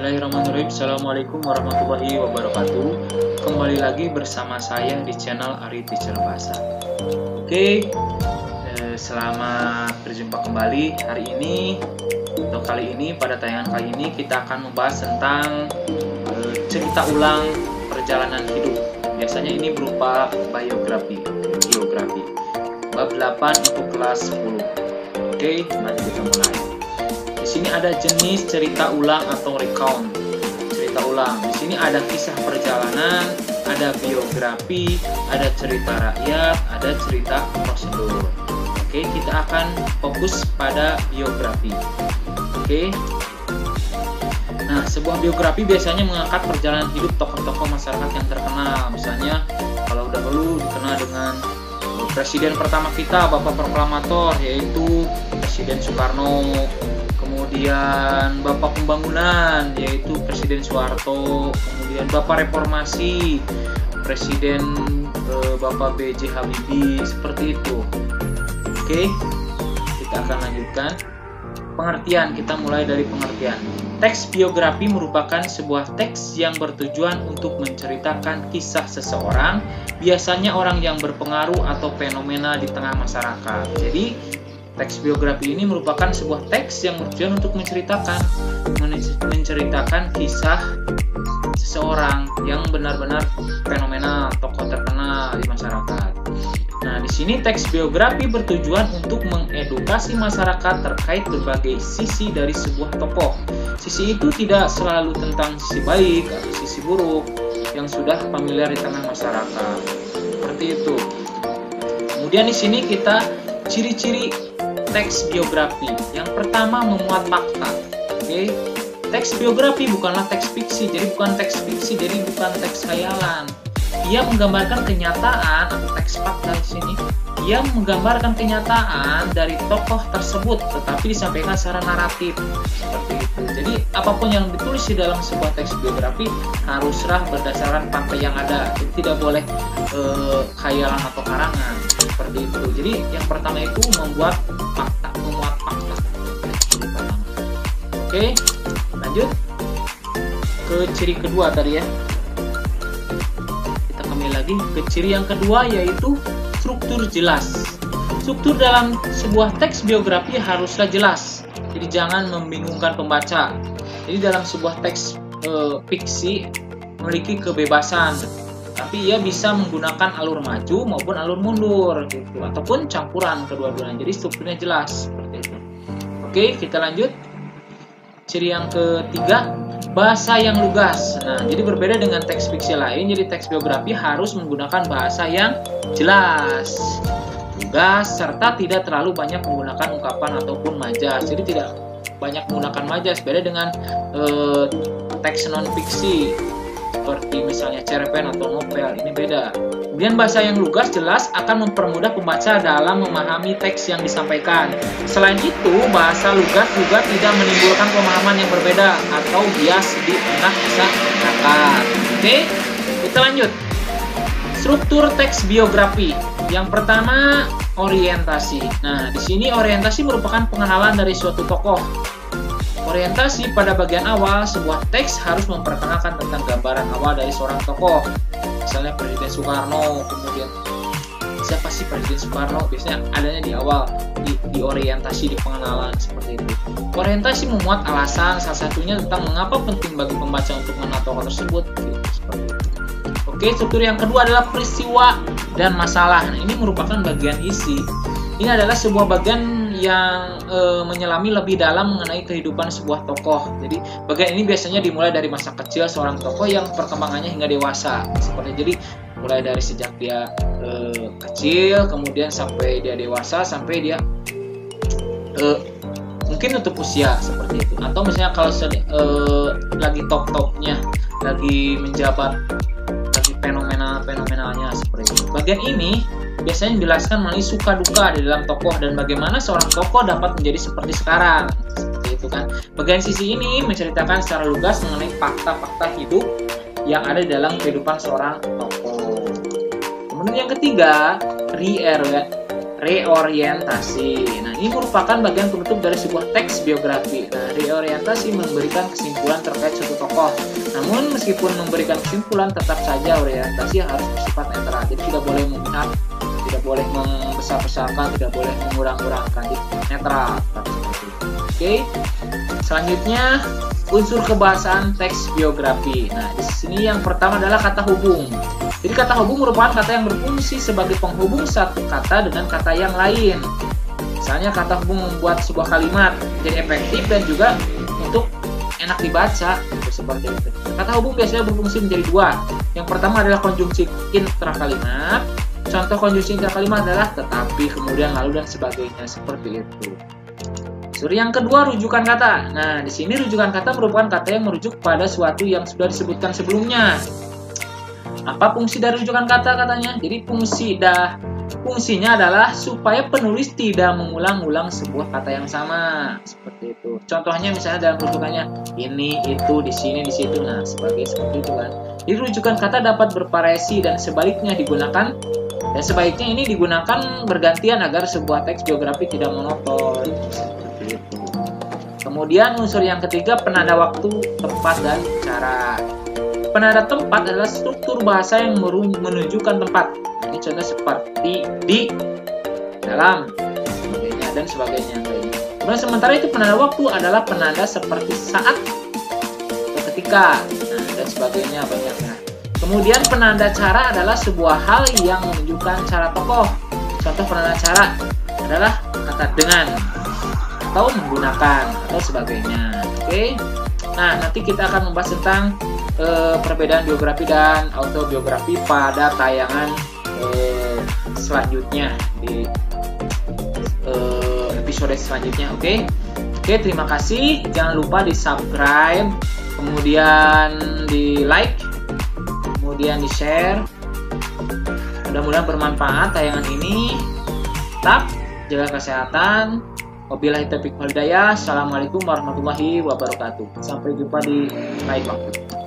Bismillahirrahmanirrahim. Assalamualaikum warahmatullahi wabarakatuh. Kembali lagi bersama saya di channel Ari Teacher Bahasa. Oke, selamat berjumpa kembali hari ini. Untuk kali ini, pada tayangan kali ini kita akan membahas tentang cerita ulang perjalanan hidup. Biasanya ini berupa biografi. Bab 8 untuk kelas 10. Oke, mari kita mulai. Di sini ada jenis cerita ulang atau recount. Cerita ulang. Di sini ada kisah perjalanan, ada biografi, ada cerita rakyat, ada cerita prosedur. Oke, kita akan fokus pada biografi. Oke. Nah, sebuah biografi biasanya mengangkat perjalanan hidup tokoh-tokoh masyarakat yang terkenal. Misalnya, kalau dahulu dikenal dengan presiden pertama kita, Bapak Proklamator, yaitu Presiden Soekarno. Kemudian Bapak Pembangunan, yaitu Presiden Soeharto. Kemudian Bapak Reformasi, Presiden Bapak B.J. Habibie, seperti itu. Oke, kita akan lanjutkan. Pengertian, kita mulai dari pengertian. Teks biografi merupakan sebuah teks yang bertujuan untuk menceritakan kisah seseorang, biasanya orang yang berpengaruh atau fenomena di tengah masyarakat. Jadi, teks biografi ini merupakan sebuah teks yang bertujuan untuk menceritakan kisah seseorang yang benar-benar fenomenal, tokoh terkenal di masyarakat. Nah, di sini teks biografi bertujuan untuk mengedukasi masyarakat terkait berbagai sisi dari sebuah tokoh. Sisi itu tidak selalu tentang sisi baik atau sisi buruk yang sudah familiar di tengah masyarakat. Seperti itu. Kemudian di sini kita ciri-ciri teks biografi. Yang pertama, memuat fakta. Oke. Teks biografi bukanlah teks fiksi, jadi bukan teks khayalan. Ia menggambarkan kenyataan atau teks fakta di sini. Ia menggambarkan kenyataan dari tokoh tersebut, tetapi disampaikan secara naratif. Seperti itu. Jadi apapun yang ditulis di dalam sebuah teks biografi haruslah berdasarkan fakta yang ada. Jadi tidak boleh khayalan atau karangan. Seperti itu. Jadi yang pertama itu memuat fakta. Oke, lanjut ke ciri kedua tadi ya. Kita kembali lagi ke ciri yang kedua, yaitu struktur jelas. Struktur dalam sebuah teks biografi haruslah jelas. Jadi jangan membingungkan pembaca. Jadi dalam sebuah teks fiksi memiliki kebebasan, tapi ia bisa menggunakan alur maju maupun alur mundur gitu, ataupun campuran kedua-duanya. Jadi strukturnya jelas seperti itu. Oke, kita lanjut. Ciri yang ketiga, bahasa yang lugas. Nah, jadi berbeda dengan teks fiksi lain, jadi teks biografi harus menggunakan bahasa yang jelas, lugas, serta tidak terlalu banyak menggunakan ungkapan ataupun majas. Jadi tidak banyak menggunakan majas, beda dengan teks non-fiksi seperti misalnya cerpen atau novel, ini beda. Kemudian bahasa yang lugas jelas akan mempermudah pembaca dalam memahami teks yang disampaikan. Selain itu, bahasa lugas juga tidak menimbulkan pemahaman yang berbeda atau bias di benak masyarakat. Oke, kita lanjut. Struktur teks biografi. Yang pertama, orientasi. Nah, di sini orientasi merupakan pengenalan dari suatu tokoh. Orientasi pada bagian awal sebuah teks harus memperkenalkan tentang gambaran awal dari seorang tokoh. Misalnya Presiden Soekarno, kemudian siapa sih Presiden Soekarno? Biasanya adanya di awal, di orientasi, di pengenalan seperti itu. Orientasi memuat alasan, salah satunya tentang mengapa penting bagi pembaca untuk mengenal tokoh tersebut. Gitu, seperti itu. Oke, struktur yang kedua adalah peristiwa dan masalah. Nah, ini merupakan bagian isi. Ini adalah sebuah bagian yang menyelami lebih dalam mengenai kehidupan sebuah tokoh. Jadi bagian ini biasanya dimulai dari masa kecil seorang tokoh yang perkembangannya hingga dewasa. Seperti jadi mulai dari sejak dia kecil, kemudian sampai dia dewasa, sampai dia mungkin untuk usia seperti itu. Atau misalnya kalau lagi top-topnya, lagi menjabat, lagi fenomenalnya seperti itu. Bagian ini biasanya dijelaskan melalui suka duka di dalam tokoh dan bagaimana seorang tokoh dapat menjadi seperti sekarang. Seperti itu kan. Bagian sisi ini menceritakan secara lugas mengenai fakta-fakta hidup yang ada di dalam kehidupan seorang tokoh. Kemudian yang ketiga, reorientasi. Nah, ini merupakan bagian penutup dari sebuah teks biografi. Nah, reorientasi memberikan kesimpulan terkait suatu tokoh. Namun, meskipun memberikan kesimpulan, tetap saja orientasi harus bersifat netral. Jadi, tidak boleh memihak, tidak boleh membesar-besarkan, tidak boleh mengurang-urangkan. Jadi, netral. Oke. Selanjutnya, unsur kebahasaan teks biografi. Nah, di sini yang pertama adalah kata hubung. Jadi kata hubung merupakan kata yang berfungsi sebagai penghubung satu kata dengan kata yang lain. Misalnya kata hubung membuat sebuah kalimat jadi efektif dan juga untuk enak dibaca, seperti itu. Kata hubung biasanya berfungsi menjadi dua. Yang pertama adalah konjungsi intra kalimat. Contoh konjungsi intra kalimat adalah tetapi, kemudian, lalu, dan sebagainya, seperti itu. Yang kedua, rujukan kata. Nah, di sini rujukan kata merupakan kata yang merujuk pada suatu yang sudah disebutkan sebelumnya. Apa fungsi dari rujukan kata katanya? Jadi fungsinya adalah supaya penulis tidak mengulang-ulang sebuah kata yang sama, seperti itu. Contohnya misalnya dalam rujukannya ini, itu, di sini, di situ. Nah, seperti itu kan. Jadi rujukan kata dapat bervariasi dan sebaliknya digunakan. Dan sebaiknya ini digunakan bergantian agar sebuah teks biografi tidak monoton. Seperti itu. Kemudian unsur yang ketiga, penanda waktu, tempat, dan cara. Penanda tempat adalah struktur bahasa yang menunjukkan tempat. Ini contoh seperti di, dalam, sebagainya, dan sebagainya. Kemudian sementara itu penanda waktu adalah penanda seperti saat, ketika, dan sebagainya, banyaknya. Kemudian penanda cara adalah sebuah hal yang menunjukkan cara tokoh. Contoh penanda cara adalah kata dengan, atau menggunakan, atau sebagainya. Oke. Nah, nanti kita akan membahas tentang perbedaan biografi dan autobiografi pada tayangan selanjutnya di episode selanjutnya. Oke, terima kasih. Jangan lupa di subscribe, kemudian di like, kemudian di share. Mudah-mudahan bermanfaat tayangan ini. Tetap jaga kesehatan. Wabillahi taufiq wal hidayah. Assalamualaikum warahmatullahi wabarakatuh. Sampai jumpa di lain waktu.